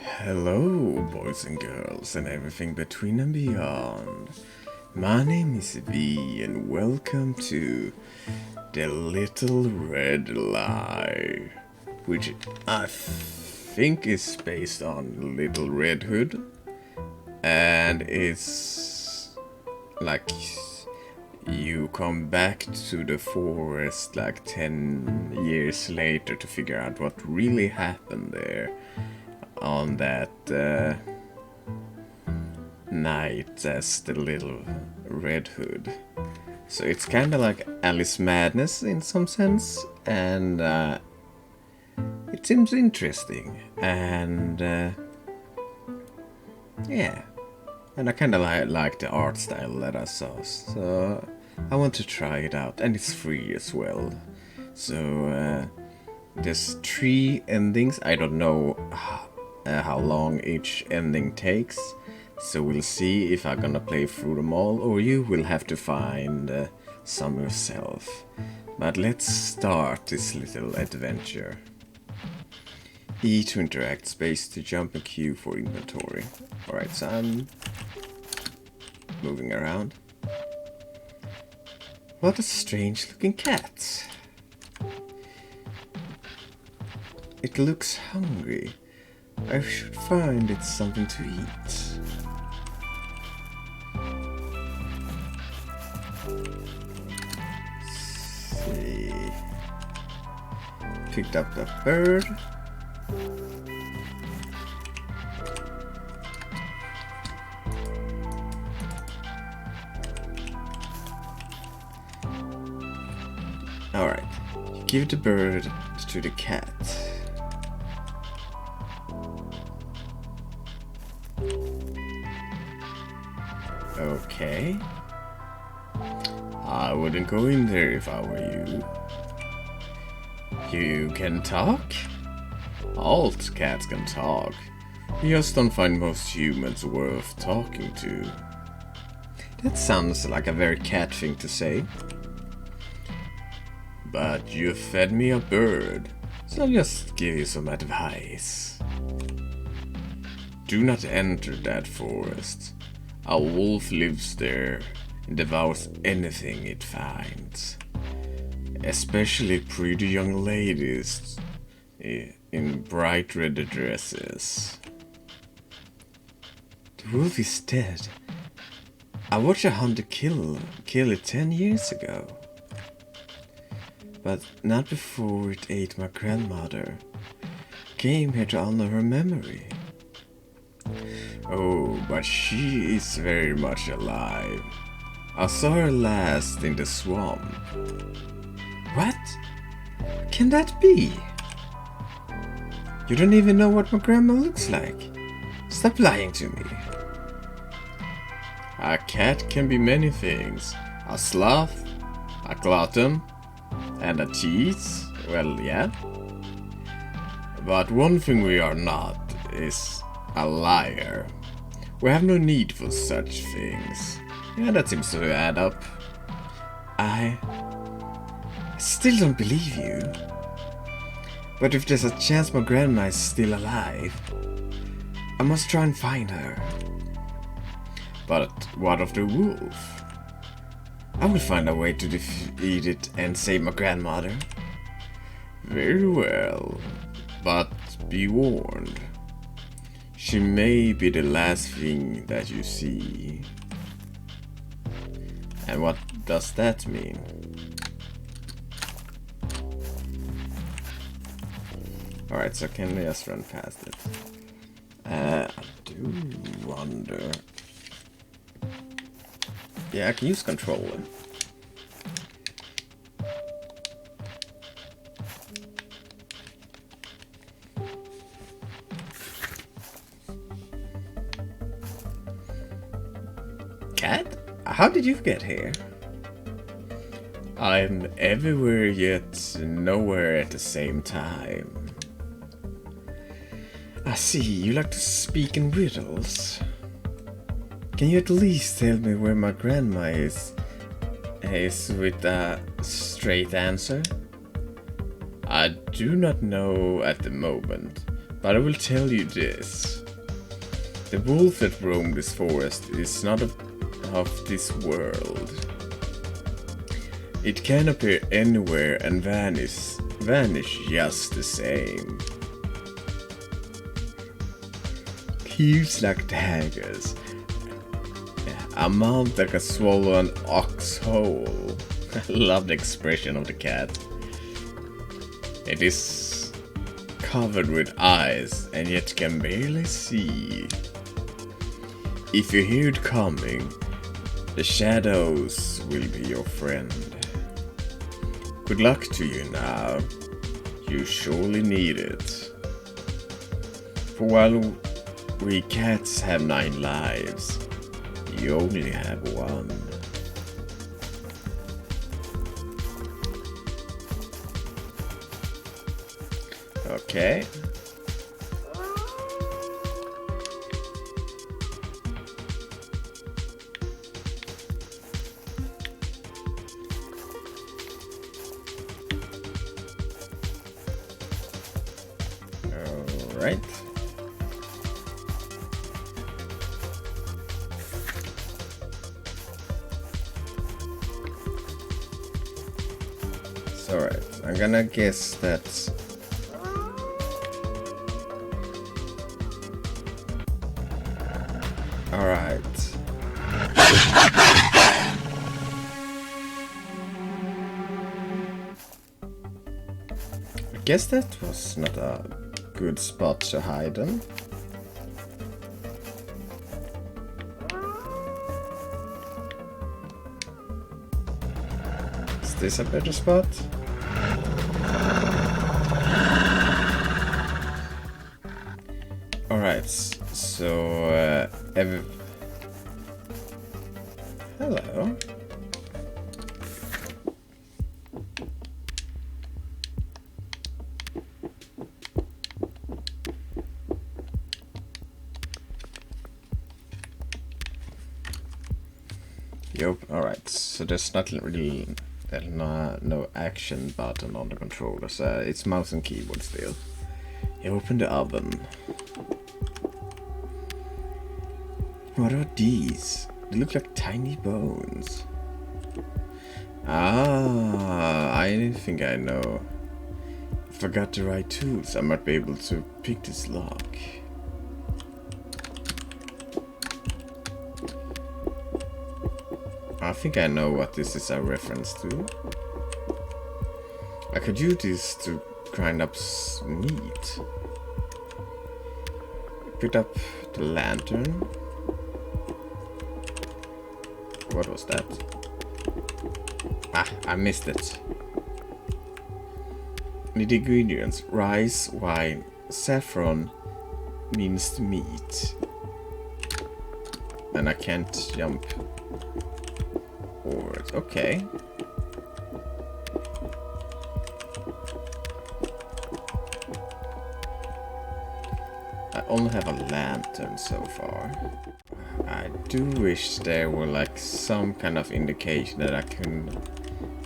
Hello, boys and girls, and everything between and beyond. My name is V, and welcome to The Little Red Lie, which I think is based on Little Red Hood, and it's like you come back to the forest like 10 years later to figure out what really happened there on that night as the Little Red Hood. So it's kind of like Alice Madness in some sense, and it seems interesting, and yeah, and I kind of like the art style that I saw, so I want to try it out, and it's free as well. So there's 3 endings. I don't know how long each ending takes, so we'll see if I'm gonna play through them all, or you will have to find some yourself. But let's start this little adventure. E to interact, space to jump, and Q for inventory. Alright, so I'm moving around. What a strange looking cat. It looks hungry. I should find it something to eat. Let's see. Picked up a bird. Alright. Give the bird to the cat. Okay. I wouldn't go in there if I were you. You can talk? All cats can talk. You just don't find most humans worth talking to. That sounds like a very cat thing to say. But you fed me a bird, so I'll just give you some advice. Do not enter that forest. A wolf lives there and devours anything it finds. Especially pretty young ladies in bright red dresses. The wolf is dead. I watched a hunter kill it 10 years ago. But not before it ate my grandmother. Came here to honor her memory. Oh, but she is very much alive. I saw her last in the swamp. What? Can that be? You don't even know what my grandma looks like. Stop lying to me. A cat can be many things. A sloth, a glutton, and a cheese. Well, yeah. But one thing we are not is a liar. We have no need for such things. Yeah, that seems to add up. I still don't believe you. But if there's a chance my grandma is still alive, I must try and find her. But what of the wolf? I will find a way to defeat it and save my grandmother. Very well, but be warned. She may be the last thing that you see. And what does that mean? Alright, so can we just run past it? I do wonder. Yeah, I can use controller. Cat? How did you get here? I'm everywhere yet nowhere at the same time. I see, you like to speak in riddles. Can you at least tell me where my grandma is with a straight answer? I do not know at the moment, but I will tell you this. The wolf that roamed this forest is not of this world. It can appear anywhere and vanish just the same. Teeth like daggers. A mouth that can swallow an ox whole. I love the expression of the cat. It is covered with eyes and yet can barely see. If you hear it coming, the shadows will be your friend. Good luck to you now. You surely need it. For while we cats have 9 lives, you only have 1. Okay. Right. So right, I'm gonna guess that alright. I guess that was not a good spot to hide them. Is this a better spot? Alright, so hello. Yep, alright, so there's not really no action button on the controller, so it's mouse and keyboard still. You open the oven. What are these? They look like tiny bones. Ah, I think I know. If I got the right tools, I might be able to pick this lock. I think I know what this is a reference to. I could use this to grind up meat. Pick up the lantern. What was that? Ah, I missed it. Need ingredients: rice, wine, saffron, minced meat. And I can't jump. Okay. I only have a lantern so far. I do wish there were like some kind of indication that I can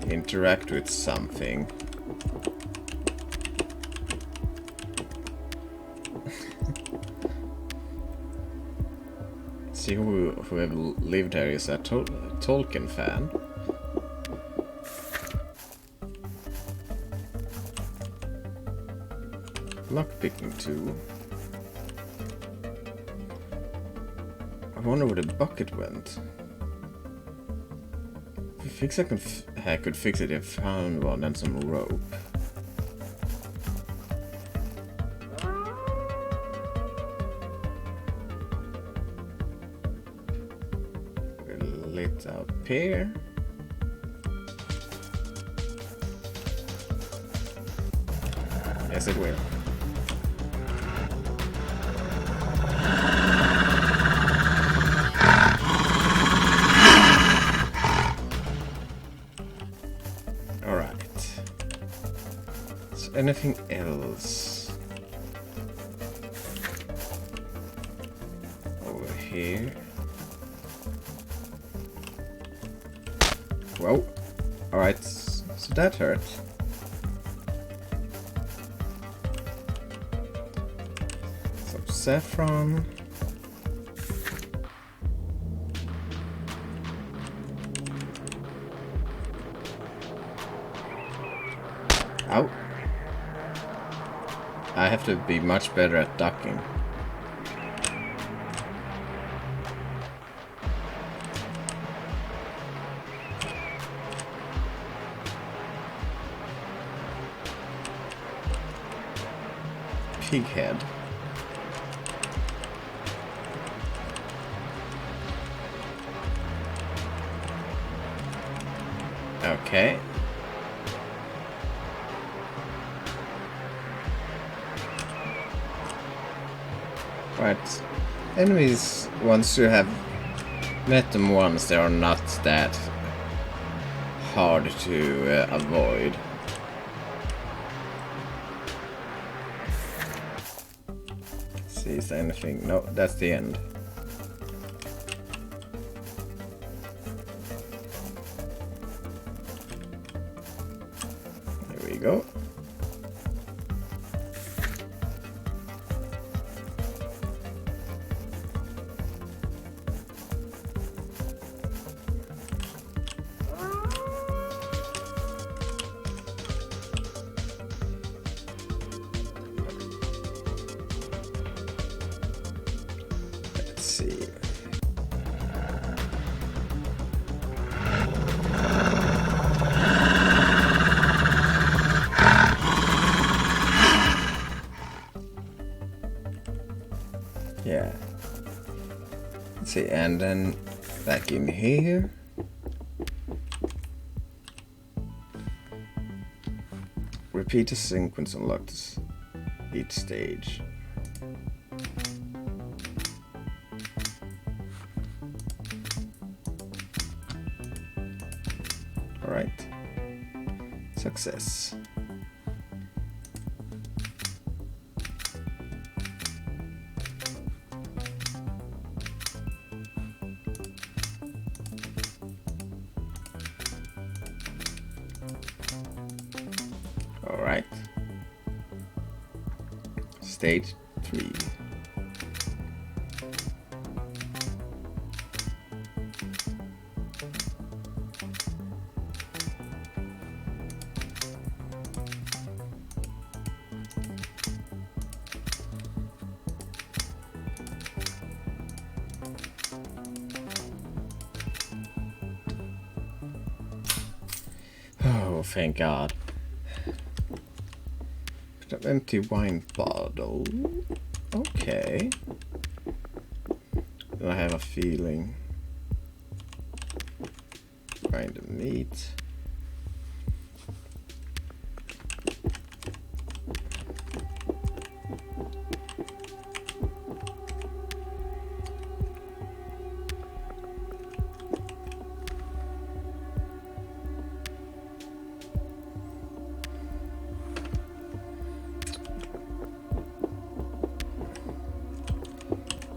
interact with something. See whoever lived here is a Tolkien fan. Lockpicking too. I wonder where the bucket went. I could fix it if I found one and some rope. Lit up here. Yes, it will. Anything else over here? Whoa. Alright, so that hurt. Some saffron. Ow. I have to be much better at ducking. Pig head. Okay. Right. Enemies, once you have met them once, they are not that hard to avoid. Let's see, is there anything? No, that's the end. There we go. Let's see. Yeah. Let's see, and then back in here. Repeat the sequence unlocks each stage. Alright. Success. Alright. Stage 3. Oh, thank God. Put an empty wine bottle. Okay. I have a feeling. Find the meat.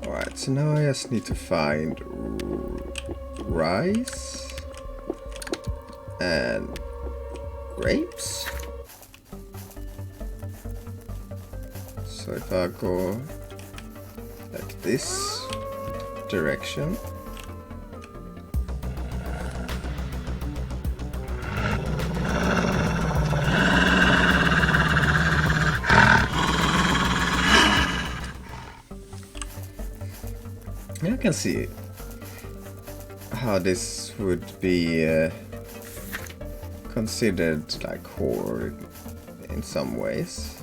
Alright, so now I just need to find rice and grapes. So if I go like this direction, I can see how this would be considered like horror in some ways.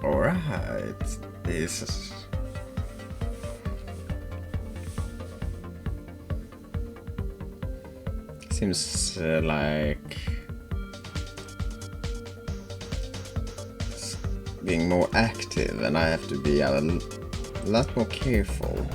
Alright, this is... seems like being more active, and I have to be a lot more careful.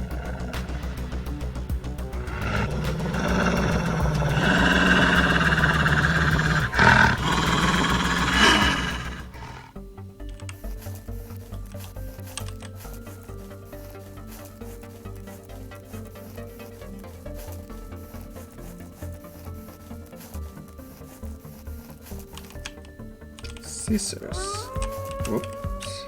Scissors. Whoops.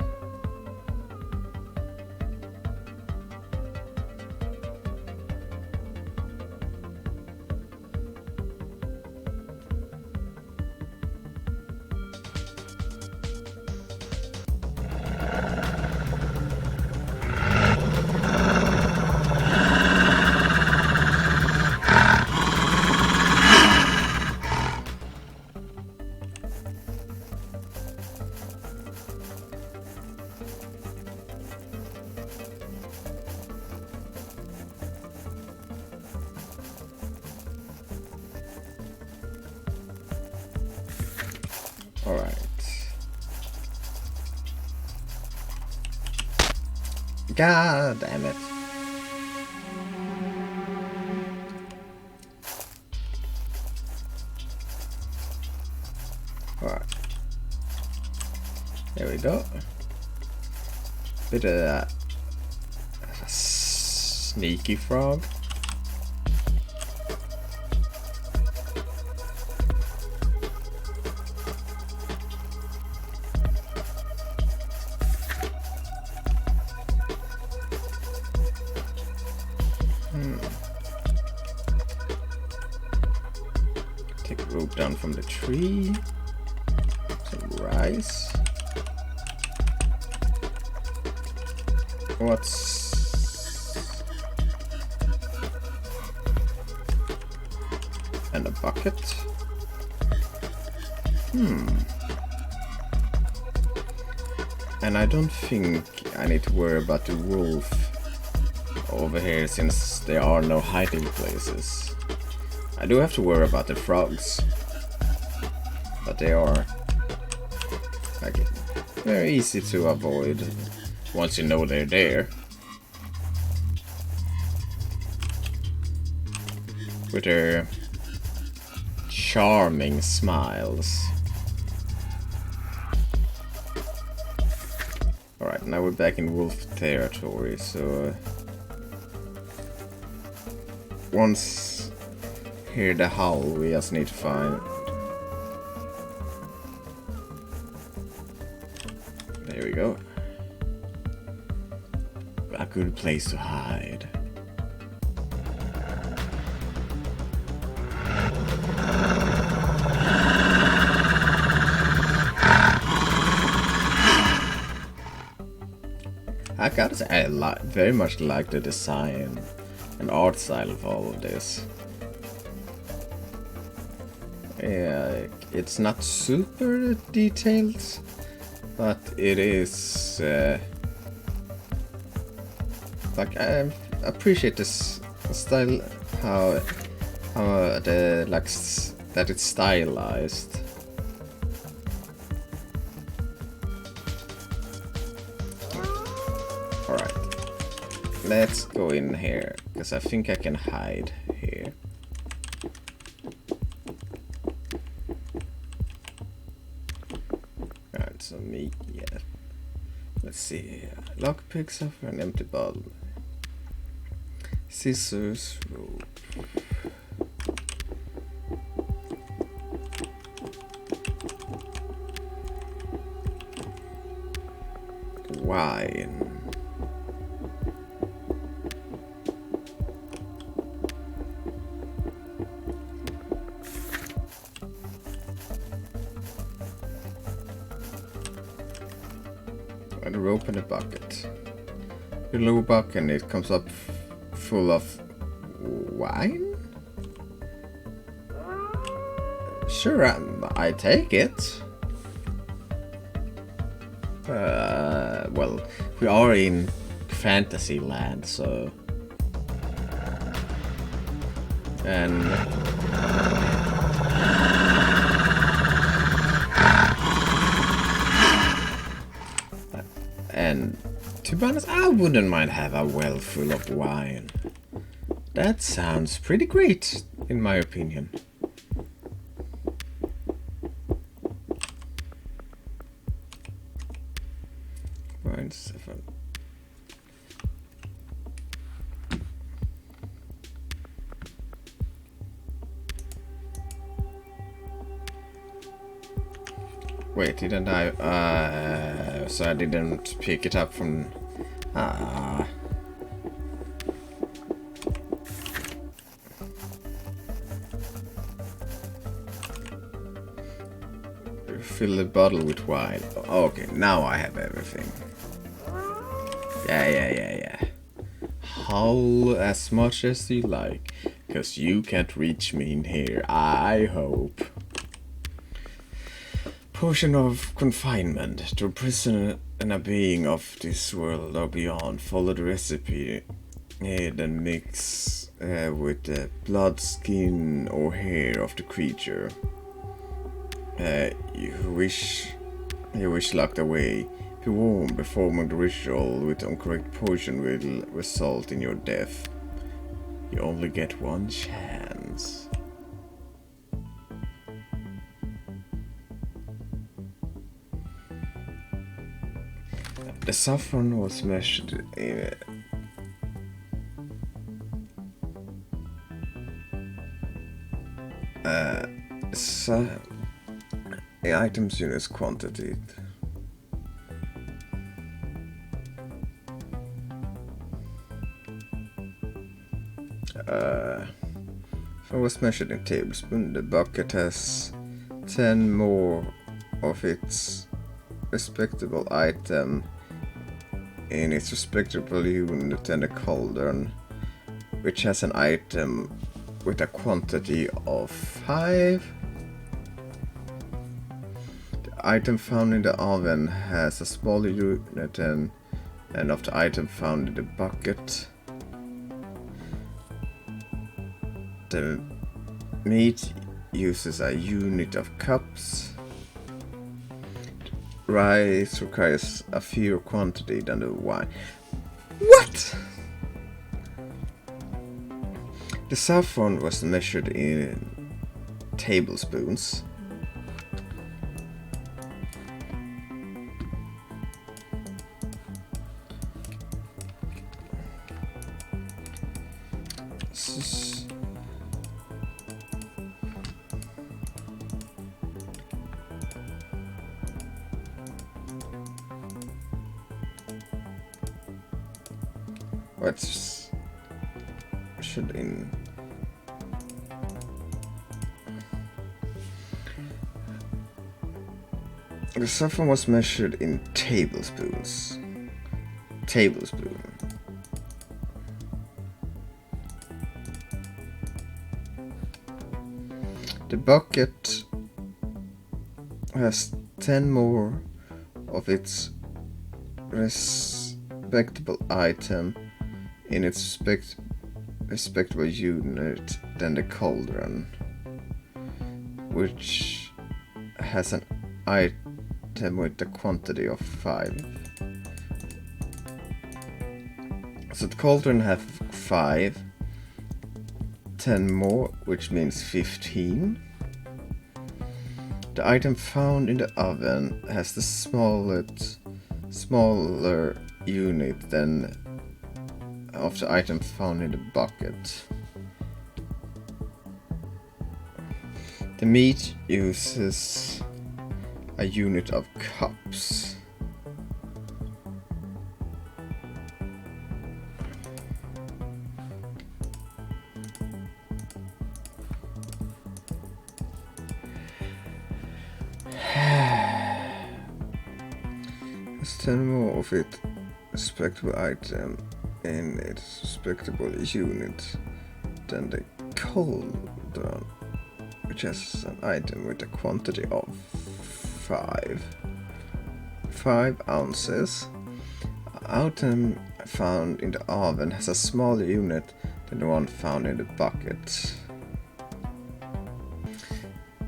God damn it. Alright. There we go. Bit of a sneaky frog. Take a rope down from the tree. Some rice. What's... and a bucket. And I don't think I need to worry about the wolf over here since there are no hiding places. I do have to worry about the frogs, but they are like very easy to avoid once you know they're there. With their charming smiles. Alright, now we're back in wolf territory, so once hear the howl, we just need to find... There we go. A good place to hide. I gotta say, I very much like the design and art style of all of this. Yeah, it's not super detailed, but it is like I appreciate this style, how the like that it's stylized. Alright, let's go in here, because I think I can hide here. Alright, so me, yeah. Let's see here. Lockpick, suffer, an empty bottle. Scissors, rope. Wine. And a rope and a bucket. You lower bucket and it comes up full of wine? Sure, I take it. Well, we are in fantasy land, so... And to be honest, I wouldn't mind have a well full of wine. That sounds pretty great, in my opinion. Wine 7. Wait, didn't I? So I didn't pick it up from. Fill the bottle with wine. Oh, okay, now I have everything. Yeah. Howl as much as you like, cause you can't reach me in here, I hope. Potion of confinement. To a prisoner and a being of this world or beyond. Follow the recipe. Then mix with the blood, skin or hair of the creature. You wish locked away. Be warned, performing the ritual with the incorrect potion will result in your death. You only get one chance. The saffron was measured in the items units quantity. If I was measured in tablespoon, the bucket has 10 more of its respectable item in its respectable unit than the cauldron, which has an item with a quantity of 5. The item found in the oven has a smaller unit than of the item found in the bucket. The meat uses a unit of cups. Rice requires a fewer quantity than the wine. What? The saffron was measured in tablespoons. What should in the saffron was measured in tablespoons. Tablespoon. The bucket has 10 more of its respectable item in its respectable unit than the cauldron, which has an item with a quantity of 5. So the cauldron have 5, 10 more, which means 15. The item found in the oven has the smaller unit than of the item found in the bucket. The meat uses a unit of cups. There's 10 more of it respectable item in its respectable unit than the cauldron, which has an item with a quantity of 5 ounces. An item found in the oven has a smaller unit than the one found in the bucket.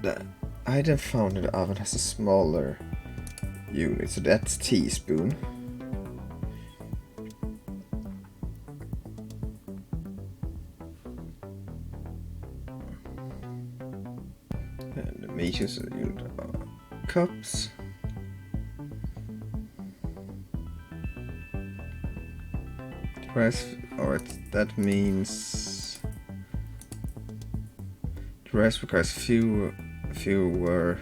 The item found in the oven has a smaller unit, so that's teaspoon. And the meat uses a unit of cups. The rest, that means the rest requires fewer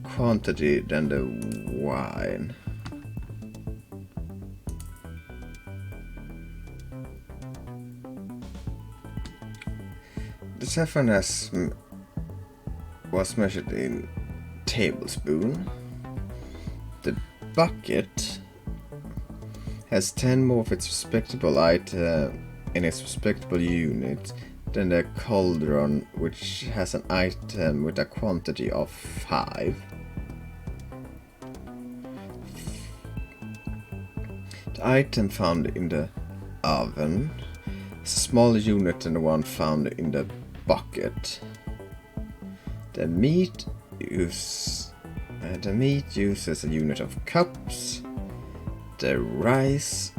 quantity than the wine. The saffron was measured in tablespoon. The bucket has 10 more of its respectable item in its respectable unit than the cauldron, which has an item with a quantity of 5. The item found in the oven is a smaller unit than the one found in the bucket. The meat The meat uses a unit of cups. The rice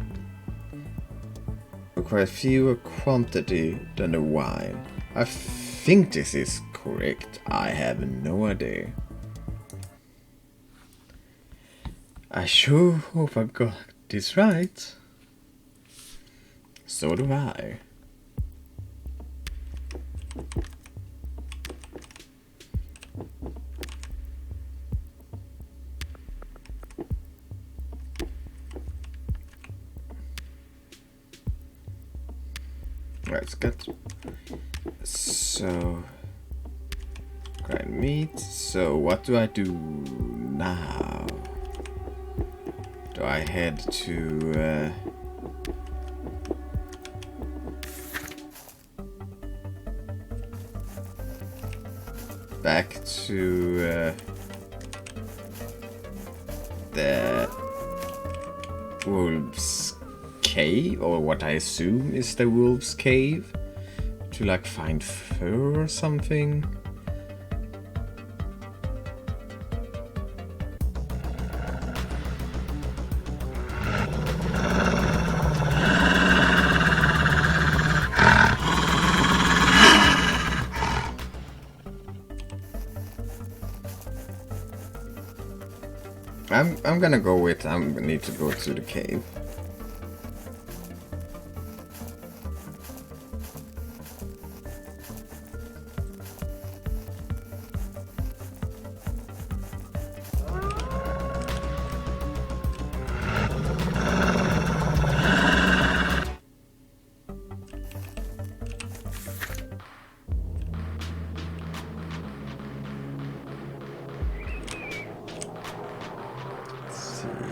requires fewer quantity than the wine. I think this is correct. I have no idea. I sure hope I got this right. So do I. Let's get so grind meat. So what do I do now? Do I head to back to the wolf's cave, or what I assume is the wolf's cave, to like find fur or something? I'm gonna go with I need to go to the cave.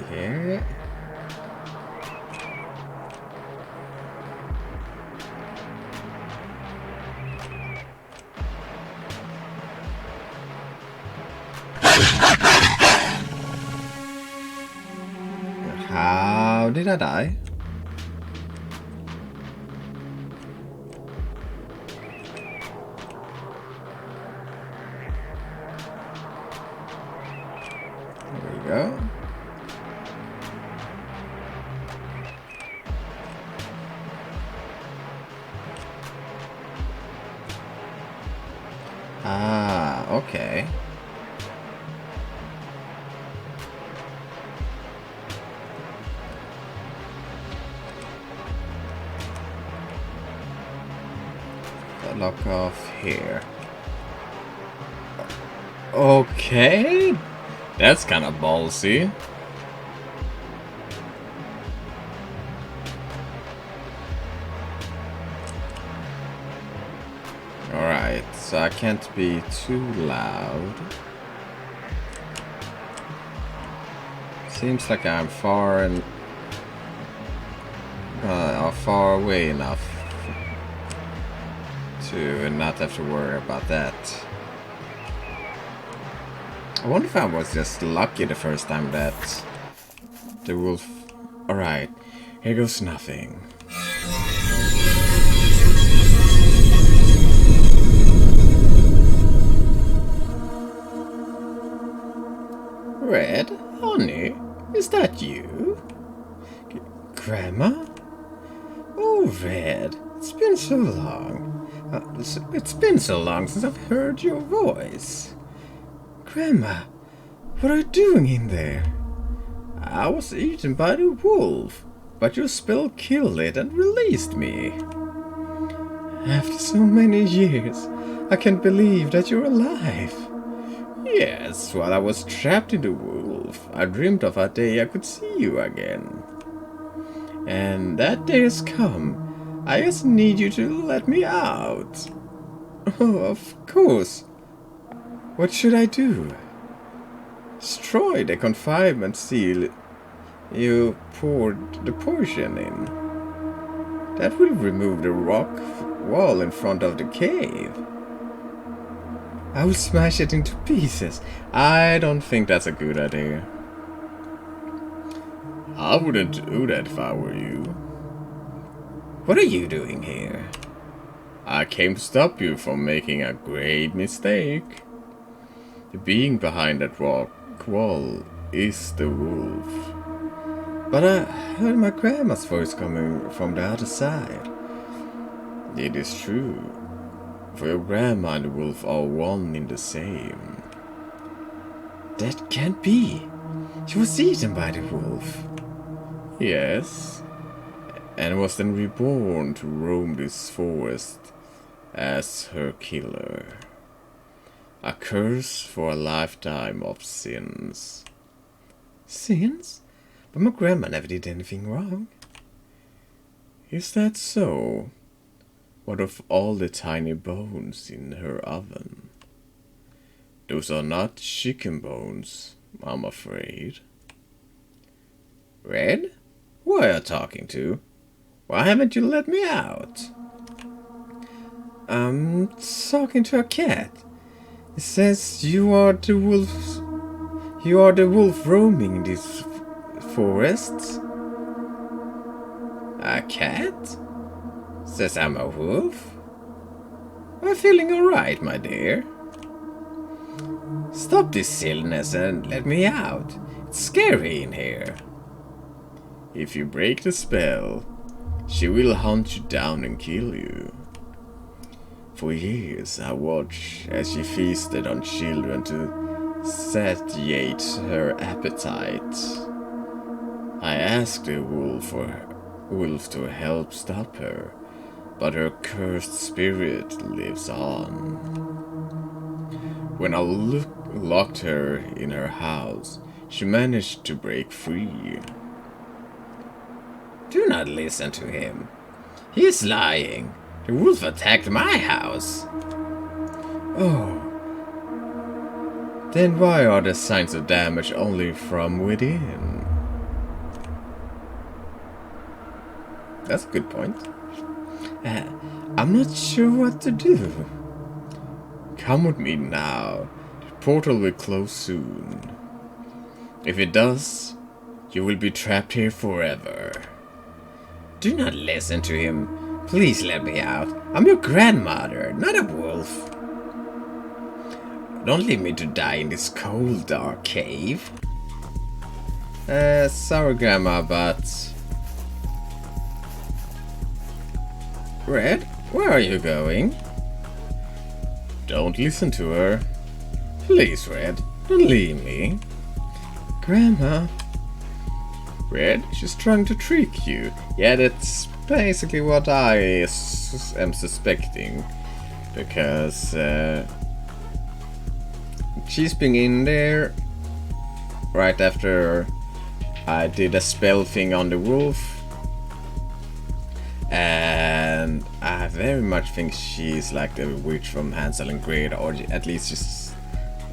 Here. How did I die? There we go. Ah, okay. Lock off here. Okay. That's kind of ballsy. Alright, so I can't be too loud. Seems like I'm far away enough to not have to worry about that. I wonder if I was just lucky the first time that the wolf... Alright, here goes nothing. Red? Honey? Is that you? Grandma? Oh, Red. It's been so long. It's been so long since I've heard your voice. Grandma, what are you doing in there? I was eaten by the wolf, but your spell killed it and released me. After so many years, I can't believe that you're alive. Yes, while I was trapped in the wolf, I dreamed of a day I could see you again. And that day has come. I just need you to let me out. Oh, of course. What should I do? Destroy the confinement seal you poured the poison in. That will remove the rock wall in front of the cave. I will smash it into pieces. I don't think that's a good idea. I wouldn't do that if I were you. What are you doing here? I came to stop you from making a great mistake. The being behind that rock brick wall is the wolf. But I heard my grandma's voice coming from the other side. It is true, for your grandma and the wolf are one in the same. That can't be. She was eaten by the wolf. Yes, and was then reborn to roam this forest as her killer. A curse for a lifetime of sins. Sins? But my grandma never did anything wrong. Is that so? What of all the tiny bones in her oven? Those are not chicken bones, I'm afraid. Red? Who are you talking to? Why haven't you let me out? I'm talking to a cat. It says you are the wolf. You are the wolf roaming these forests. A cat? Says I'm a wolf? I'm feeling alright, my dear. Stop this silliness and let me out. It's scary in here. If you break the spell, she will hunt you down and kill you. For years I watched as she feasted on children to satiate her appetite. I asked the wolf to help stop her, but her cursed spirit lives on. When I locked her in her house, she managed to break free. Do not listen to him. He is lying. The wolf attacked my house. Oh. Then why are the signs of damage only from within? That's a good point. I'm not sure what to do. Come with me now. The portal will close soon. If it does, you will be trapped here forever. Do not listen to him. Please let me out. I'm your grandmother, not a wolf. Don't leave me to die in this cold, dark cave. Sorry, Grandma, but... Red, where are you going? Don't listen to her. Please, Red, don't leave me. Grandma... Red, she's trying to trick you. Yeah, that's basically what I am suspecting. Because she's been in there right after I did a spell thing on the wolf. And I very much think she's like the witch from Hansel and Gretel, or at least just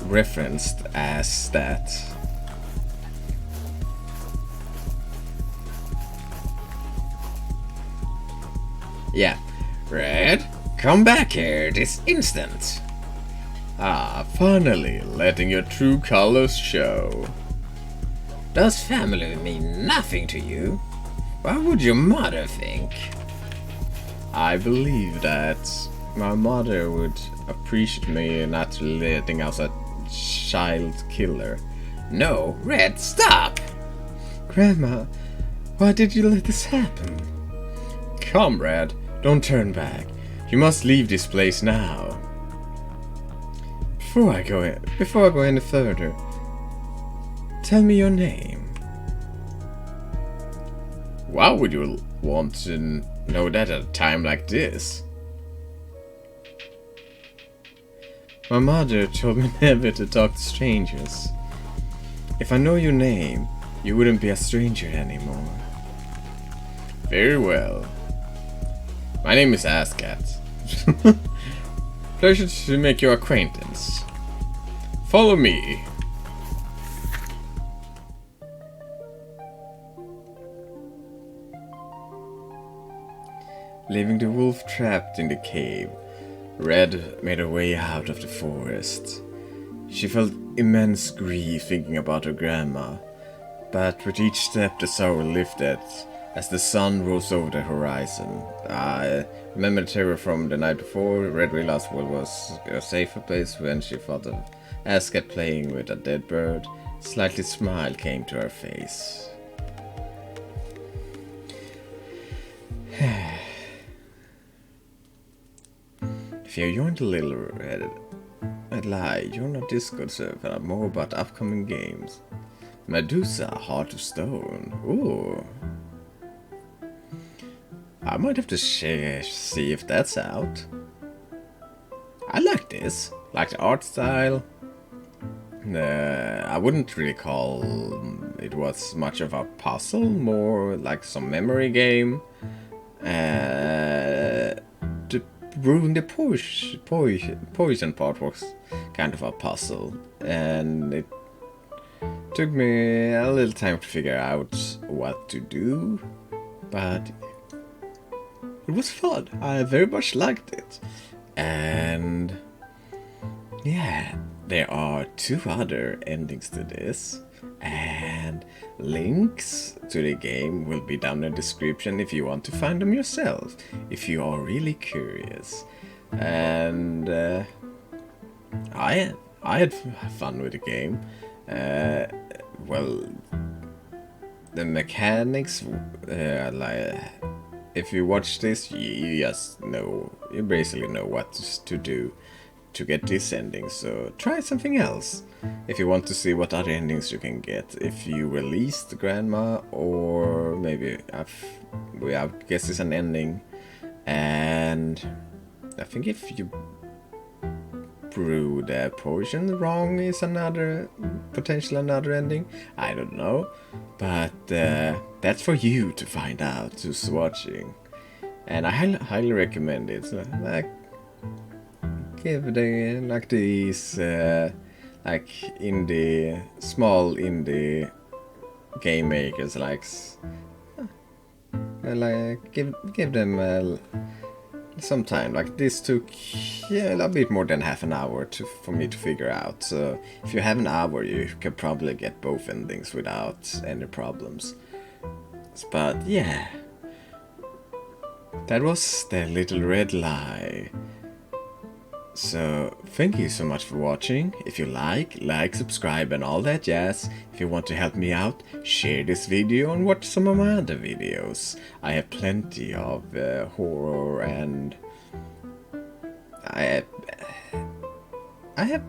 referenced as that. Yeah. Red, come back here this instant. Ah, finally letting your true colors show. Does family mean nothing to you? What would your mother think? I believe that my mother would appreciate me not letting out a child killer. No, Red, stop! Grandma, why did you let this happen? Come, Red, don't turn back. You must leave this place now. Before I go any further, tell me your name. Why would you want to know that at a time like this? My mother told me never to talk to strangers. If I know your name, you wouldn't be a stranger anymore. Very well. My name is Asscat. Pleasure to make your acquaintance. Follow me. Leaving the wolf trapped in the cave, Red made her way out of the forest. She felt immense grief thinking about her grandma, but with each step the sorrow lifted as the sun rose over the horizon. I remember the terror from the night before. Red realized what was a safer place when she thought of Ascat playing with a dead bird, Slightly smile came to her face. If you joined the Little Red Lie, join our Discord server more about upcoming games. Medusa, Heart of Stone. Ooh. I might have to see if that's out. I like this. Like the art style. I wouldn't really call it was much of a puzzle, more like some memory game. The brewing the poison part was kind of a puzzle, and it took me a little time to figure out what to do, but it was fun. I very much liked it. And yeah, there are 2 other endings to this, and links to the game will be down in the description if you want to find them yourself, if you are really curious. And I had fun with the game. Well, the mechanics, like, if you watch this, you just know, you basically know what to do to get this ending, so try something else if you want to see what other endings you can get if you release the grandma, or maybe I guess it's an ending. And I think if you brew the potion wrong is another ending. I don't know, but that's for you to find out who's watching, and I highly recommend it. So, like, give the like these like small indie game makers give them some time. Like, this took a bit more than half an hour for me to figure out. So if you have an hour, you can probably get both endings without any problems. But yeah, that was the Little Red Lie. So thank you so much for watching. If you like, subscribe and all that jazz. If you want to help me out, share this video and watch some of my other videos. I have plenty of horror, and I have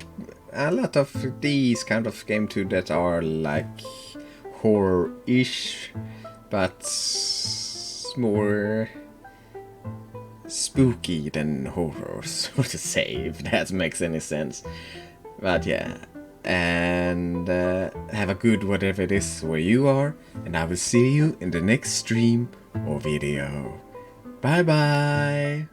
a lot of these kind of game too that are like horror-ish, but more spooky than horror, so to say, if that makes any sense. But yeah, and have a good whatever it is where you are, and I will see you in the next stream or video. Bye bye.